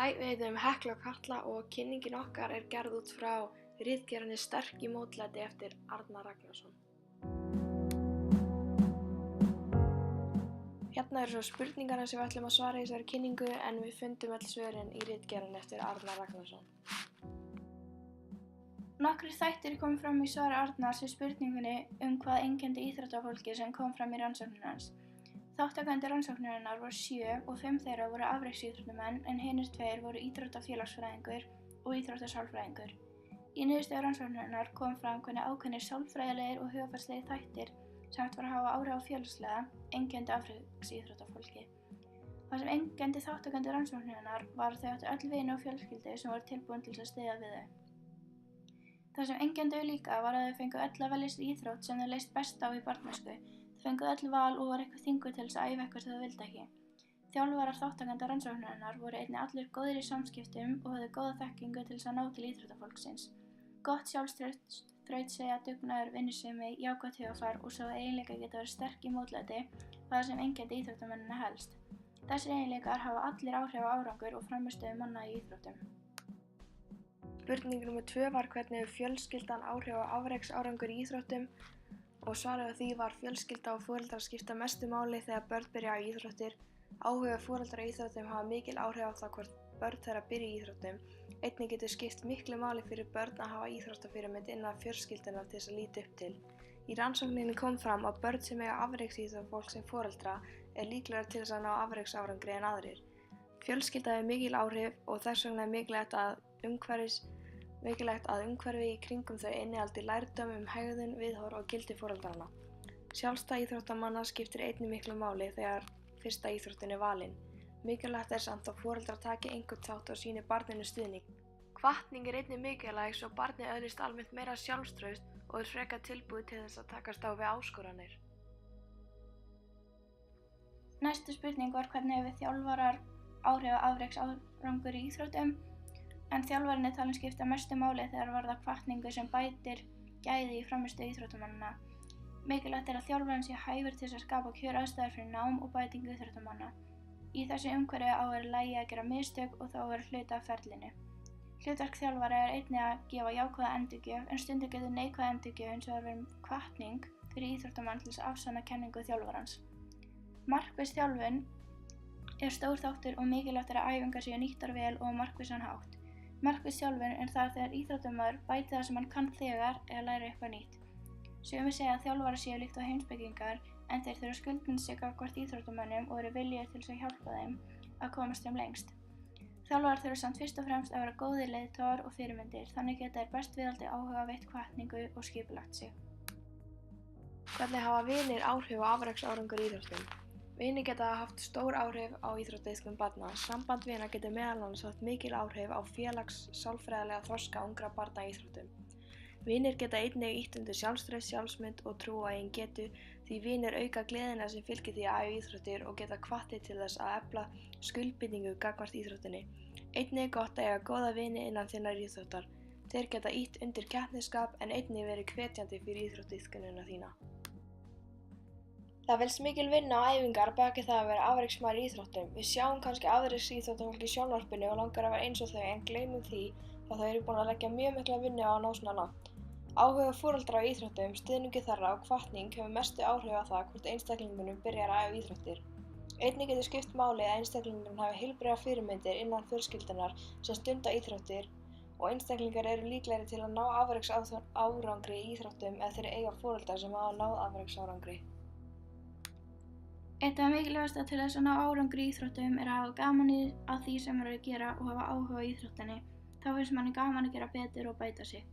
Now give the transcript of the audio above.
Hæ, við heitum Hekla og Katla og kynningin okkar er gerð út frá ritgerðinni Sterk í mótlæti eftir Arnar Ragnarsson. Hérna eru svo spurningarnar sem við ætlum að svara í þessari kynningu en við fundum öll svörin í ritgerðinni eftir Arnar Ragnarsson. Nokkrir þættir kom fram í svari Arnars við spurningunni hvað einkenndi íþróttafólki sem kom fram í rannsókninni hans. Þátttakendur rannsóknarinnar voru 7 og 5 þeirra voru afreksíþróttamenn en hinir 2 voru íþróttafélagsfræðingur og íþróttasálfræðingur. Í niðurstöðu rannsóknarinnar kom fram hvernig ákveðnir sálfræðilegir og hugarfarslegir þættir sem hægt var að hafa áhrif á félagslega einkenndu afreksíþróttafólki. Það sem einkenndi þátttakendur rannsóknarinnar var að þau áttu öll vini og fjölskyldu sem voru tilbúin til að styðja við þau. Það sem einkenndi þau líka var að þau fengu öll að velja sér íþrótt sem þau leist best á í barnæsku. Þau fengu öll val og voru eitthvað þvinguð til þess að æfa eitthvað sem þau vildu ekki. Þjálfarar þáttakenda rannsóknarinnar voru einnig allir góðir í samskiptum og höfðu góða þekkingu til þess að ná til íþróttafólksins. Gott sjálfstraust, þrautseigja, dugnaður, vinnusemi, jákvætt hugarfar og svo eiginleikar geta verið sterk í mótlæti var það sem einkenndi íþróttamennina helst. Þessir eiginleikar hafa allir áhrif á árangur og frammistöðu manna í íþróttum. Spurning nr. 2 var hvernig hefur fjölskyldan áhrif á afreksárangur í íþróttum og svarið á því var fjölskylda og foreldrar skipta mestu máli þegar börn byrja á íþróttir. Áhuga foreldra í íþróttum hafa mikil áhrif á það hvort börn þeirra byrja í íþróttum. Einnig getur skipt miklu máli fyrir börn að hafa íþróttafyrirmynd innan fjölskyldunnar til þess að líta upp til. Í rannsókninni kom fram að börn sem eiga afreksíþróttafólk sem foreldra er líklegra til þess að ná afreksárangri en aðrir. Fjölskylda hefur mikil áhrif og þess vegna er mikilvægt að umhverfi í kringum þau innihaldi lærdóm hegðun, viðhorf og gildi foreldranna. Sjálfstæði íþróttamanna skiptir einnig miklu máli þegar fyrsta íþróttin er valin. Mikilvægt er samt að foreldrar taki einhvern þátt og sýni barninu stuðning. Hvatning er einnig mikilvæg svo barnið öðlist almennt meira sjálfstraust og er frekar tilbúið til þess að takast á við áskoranir. Næsta spurning var hvernig hefur þjálfarar áhrif á afreksárangur í íþróttum. En þjálfarinn er talinn skipta mestu máli þegar varðar hvatningu sem bætir gæði í frammistöðu íþróttamannanna. Mikilvægt er að þjálfarinn sé hæfur til að skapa kjöraðstæður fyrir nám og bætingu íþróttamanna. Í þessu umhverfi á að vera í lagi að gera mistök og þá vera hluti af ferlinu. Hlutverk þjálfara er einnig að gefa jákvæða endurgjöf en stundum getur neikvæð endurgjöf eins og að vera hvatning fyrir íþróttamann til þess að afsanna kenningu þjálfarans. Markviss þjálfun er stór þáttur og mikilvægt er að æfingar séu nýttar vel og á markvissan hátt. Markviss þjálfun er það þegar íþróttamaður bætir það sem hann kann þegar eða lærir eitthvað nýtt. Sumir segja að þjálfarar séu líkt á heimspekingar en þeir þurfa að skuldbinda sig gagnvart íþróttamönnum og eru viljugir til þess að hjálpa þeim að komast þeim lengst. Þjálfarar þurfa samt fyrst og fremst að vera góðir leiðtogar og fyrirmyndir, þannig geta þeir best viðhaldi áhuga, veitt hvatningu og skipulagt sig. Hvernig hafa vinir áhrif á afreksárangur í íþróttum? Vinir geta haft stór áhrif á íþróttaiðkun barna. Samband vina getur meðal annars haft mikil áhrif á sálfræðilega þroska ungra barna í íþróttum. Vinir geta einnig ýtt undir sjálfstraust, sjálfsmynd og trú á eigin getu því vinir auka gleðina sem fylgir því að æfa íþróttir og geta hvatt þig til þess að efla skuldbindingu gagnvart íþróttinni. Einnig er gott að eiga góða vini innan þinnar íþróttar. Þeir geta ýtt undir keppnisskap en einnig verið hvetjandi fyrir íþróttaiðkunina þína. Það felst mikil vinna og æfingar baki það að vera afreksmaður í íþróttum. Við sjáum kannski afreksíþróttafólk í sjónvarpinu og langar að vera eins og þau en gleymum því að þau eru búin að leggja mjög mikla vinnu á að ná svona langt. Áhuga foreldra á íþróttum, stuðningur þeirra og hvatning hefur mestu áhrif á það hvort einstaklingunum byrjar að æfa íþróttir. Einnig getur skipt máli að einstaklingurinn hafi heilbrigðar fyrirmyndir innan fjölskyldunnar sem stunda íþróttir og einstaklingar eru líklegri til að ná afreksárangri í íþróttum ef þeir eiga foreldra sem hafa náð afreksárangri. Eitt af mikilvægasta til þess að ná árangri í íþróttum er að hafa gaman að því sem maður er að gera og hafa áhuga á íþróttinni. Þá finnst manni gaman að gera betur og bæta sig.